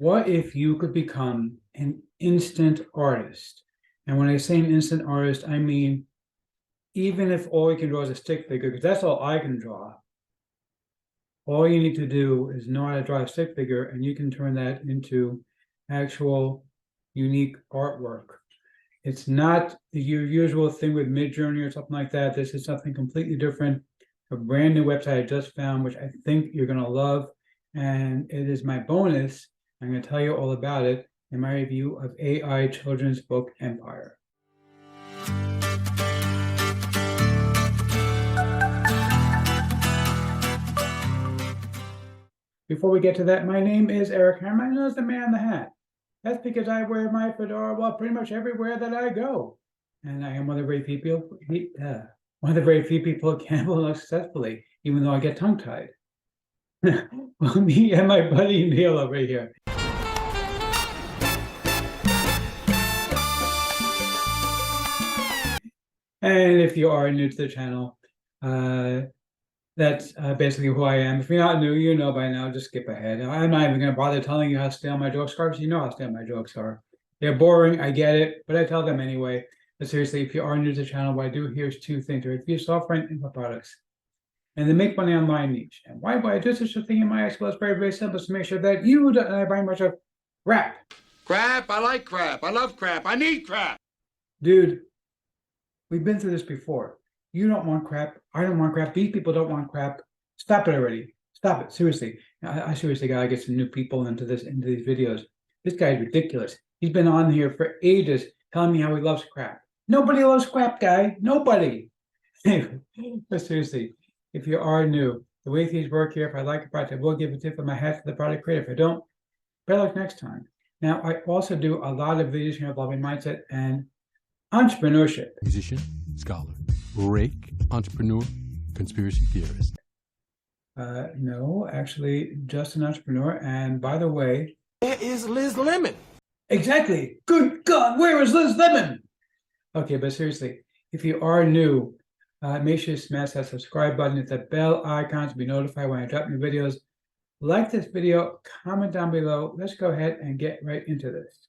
What if you could become an instant artist? And when I say an instant artist, I mean, even if all you can draw is a stick figure, because that's all I can draw, all you need to do is know how to draw a stick figure, and you can turn that into actual unique artwork. It's not the usual thing with Midjourney or something like that. This is something completely different. A brand new website I just found, which I think you're going to love. And it is my bonus. I'm going to tell you all about it in my review of AI children's book Empire. Before we get to that, my name is Eric Herman. I'm known as the Man in the Hat. That's because I wear my fedora, well, pretty much everywhere that I go. And I am one of the very few people, who can look successfully, even though I get tongue-tied. Well, me and my buddy Neil over here. And if you are new to the channel, that's basically who I am. If you're not new, you know by now, just skip ahead. I'm not even going to bother telling you how stale my jokes are, because you know how stale my jokes are. They're boring, I get it, but I tell them anyway. But seriously, if you are new to the channel, what I do here is two things: I review software and info products, and they make money on my niche. And why I do such a thing in my expo is very, very simple, to make sure that you don't buy much of crap. Crap, I like crap. I love crap. I need crap. Dude, we've been through this before. You don't want crap. I don't want crap. These people don't want crap. Stop it already. Stop it. Seriously. I seriously gotta get some new people into these videos. This guy is ridiculous. He's been on here for ages telling me how he loves crap. Nobody loves crap, guy. Nobody. But seriously, if you are new, the way things work here, if I like a product, I will give a tip of my hat to the product creator. If I don't, better luck next time. Now, I also do a lot of videos here involving mindset and entrepreneurship. Musician, scholar, rake, entrepreneur, conspiracy theorist. No, actually, just an entrepreneur. And by the way, Where is Liz Lemon? exactly. Good God, where is Liz Lemon? Okay, but seriously, if you are new, make sure you smash that subscribe button, hit that bell icon to be notified when I drop new videos. Like this video, comment down below. Let's go ahead and get right into this.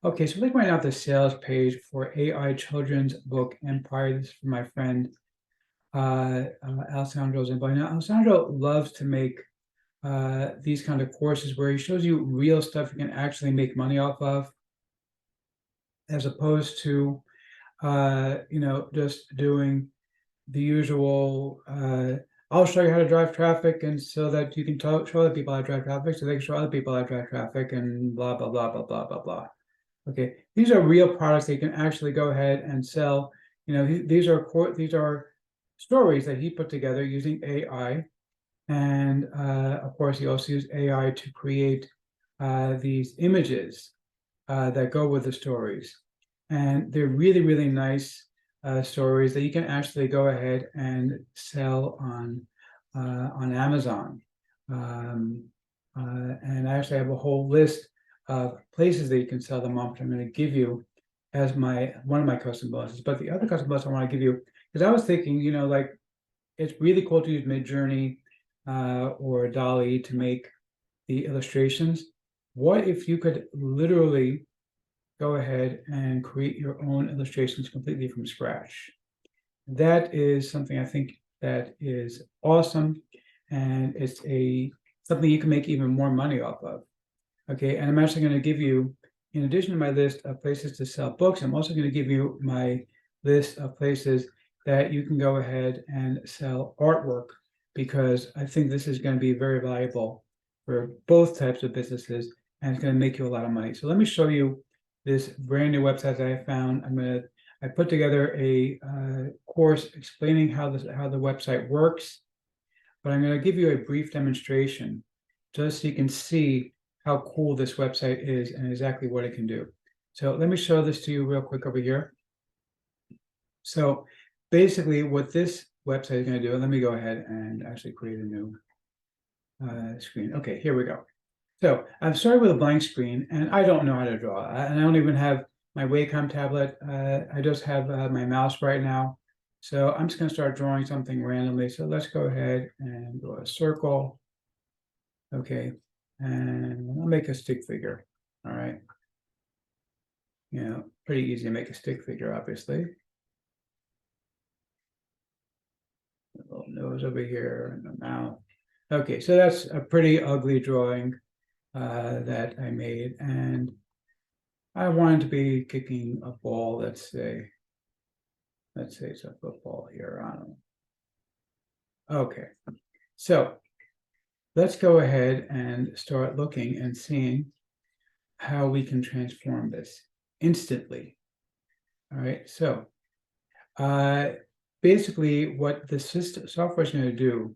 Okay, so look right now at the sales page for AI children's book Empire. This is from my friend Alessandro Zamboni. Now, Alessandro loves to make these kind of courses where he shows you real stuff you can actually make money off of, as opposed to just doing the usual I'll show you how to drive traffic, and so that you can show other people how to drive traffic, so they can show other people how to drive traffic, and blah blah blah blah blah blah blah. Okay, these are real products that you can actually go ahead and sell. These are stories that he put together using AI, and of course he also used AI to create these images that go with the stories, and they're really, really nice stories that you can actually go ahead and sell on Amazon. And I actually have a whole list of places that you can sell them on, which I'm going to give you as one of my custom bonuses. But the other custom bonus I want to give you, because I was thinking, it's really cool to use Midjourney or DALL-E to make the illustrations. What if you could literally go ahead and create your own illustrations completely from scratch? That is something I think that is awesome, and it's something you can make even more money off of. Okay, and I'm actually going to give you, in addition to my list of places to sell books, I'm also going to give you my list of places that you can go ahead and sell artwork, because I think this is going to be very valuable for both types of businesses, and it's going to make you a lot of money. So let me show you this brand new website that I found. I put together a course explaining how the website works, but I'm going to give you a brief demonstration just so you can see how cool this website is and exactly what it can do. So let me show this to you real quick over here. So basically what this website is going to do, let me go ahead and actually create a new screen. Okay, here we go. So I'm starting with a blank screen, and I don't know how to draw. And I don't even have my Wacom tablet. I just have my mouse right now. So I'm just going to start drawing something randomly. So let's go ahead and draw a circle. Okay, and I'll make a stick figure. All right. You know, pretty easy to make a stick figure, obviously. A little nose over here and a mouth. Okay, so that's a pretty ugly drawing that I made, and I wanted to be kicking a ball. Let's say it's a football here. I don't know. Okay, so let's go ahead and start looking and seeing how we can transform this instantly. All right, so basically what the software is going to do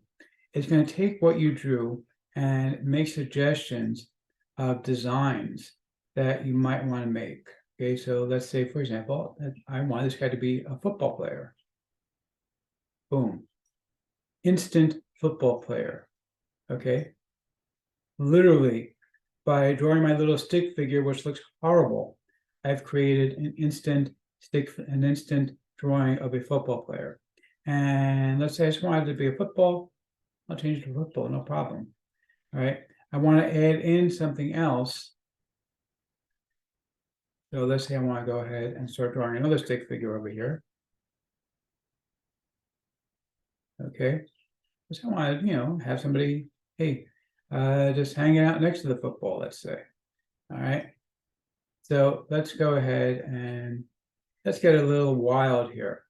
is going to take what you drew and make suggestions of designs that you might want to make. Okay, so let's say, for example, that I want this guy to be a football player. Boom. Instant football player. Okay. Literally, by drawing my little stick figure, which looks horrible, I've created an instant drawing of a football player. And let's say I just wanted it to be a football. I'll change it to football, no problem. All right. I want to add in something else. So let's say I want to go ahead and start drawing another stick figure over here. Okay. So I want to, you know, have somebody, hey, just hanging out next to the football, let's say. All right. So let's go ahead and let's get a little wild here.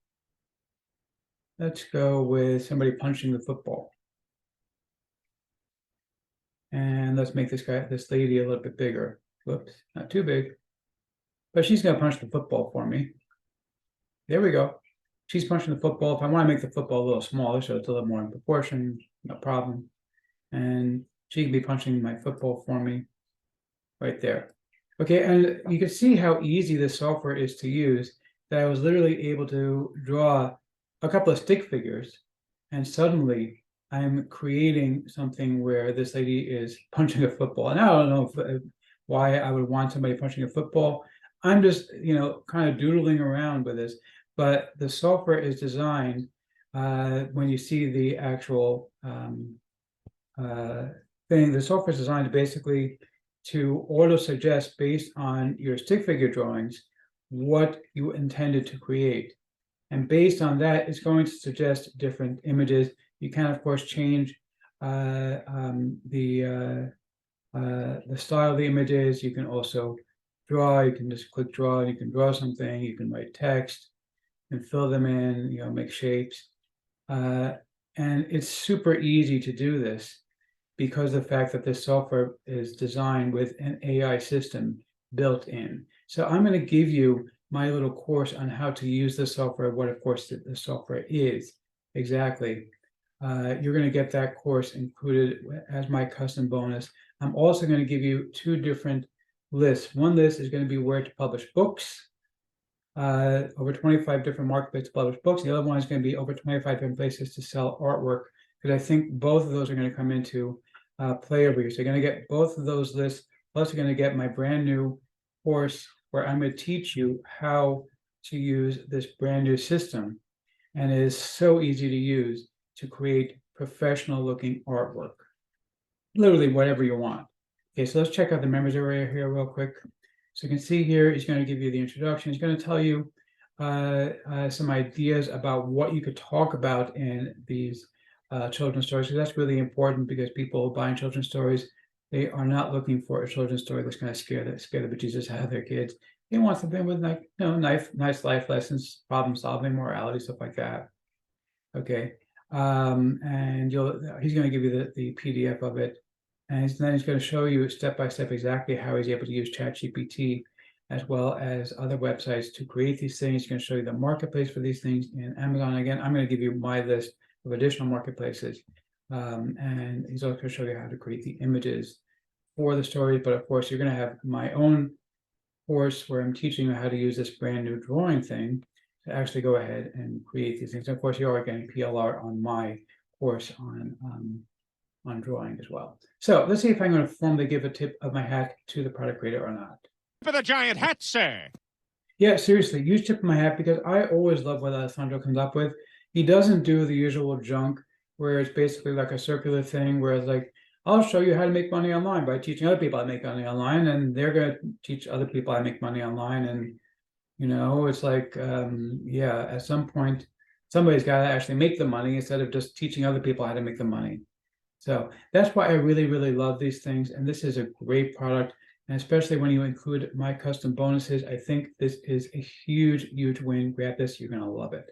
Let's go with somebody punching the football. And let's make this lady a little bit bigger. Whoops, not too big. But she's going to punch the football for me. There we go. She's punching the football. If I want to make the football a little smaller, so it's a little more in proportion, no problem. And she can be punching my football for me right there. Okay, and you can see how easy this software is to use, that I was literally able to draw a couple of stick figures, and suddenly I'm creating something where this lady is punching a football. And I don't know why I would want somebody punching a football. I'm just, you know, kind of doodling around with this, but the software is designed, when you see the actual thing, the software is designed basically to auto-suggest based on your stick figure drawings what you intended to create. And based on that, it's going to suggest different images. You can, of course, change the style of the images. You can also draw. You can just click draw. You can draw something. You can write text and fill them in. You know, make shapes. And it's super easy to do this because of the fact that this software is designed with an AI system built in. So I'm going to give you my little course on how to use the software, what of course the software is exactly. You're going to get that course included as my custom bonus. I'm also going to give you two different lists. One list is going to be where to publish books, over 25 different marketplaces to publish books. The other one is going to be over 25 different places to sell artwork, because I think both of those are going to come into play over here. So you're going to get both of those lists, plus you're going to get my brand new course where I'm going to teach you how to use this brand new system. And it is so easy to use to create professional looking artwork, literally whatever you want. Okay, so let's check out the members area here real quick. So you can see here, he's going to give you the introduction. He's going to tell you some ideas about what you could talk about in these children's stories. So that's really important, because people buying children's stories, they are not looking for a children's story that's going to scare the bejesus out of their kids. They want something with, like, you know, nice life lessons, problem solving, morality, stuff like that. Okay, and he's going to give you the PDF of it, and then he's going to show you step by step exactly how he's able to use ChatGPT as well as other websites to create these things. He's going to show you the marketplace for these things in Amazon. Again, I'm going to give you my list of additional marketplaces, and he's also going to show you how to create the images for the stories. But of course, you're going to have my own course where I'm teaching you how to use this brand new drawing thing to actually go ahead and create these things. And of course, you are getting PLR on my course on drawing as well. So let's see if I'm going to formally give a tip of my hat to the product creator or not. For the giant hat, sir. Yeah, seriously, use tip of my hat, because I always love what Alessandro comes up with. He doesn't do the usual junk where it's basically like a circular thing where it's like, I'll show you how to make money online by teaching other people how to make money online, and they're going to teach other people how to make money online. And it's like, yeah, at some point, somebody's got to actually make the money instead of just teaching other people how to make the money. So that's why I really, really love these things. And this is a great product. And especially when you include my custom bonuses, I think this is a huge, huge win. Grab this, you're going to love it.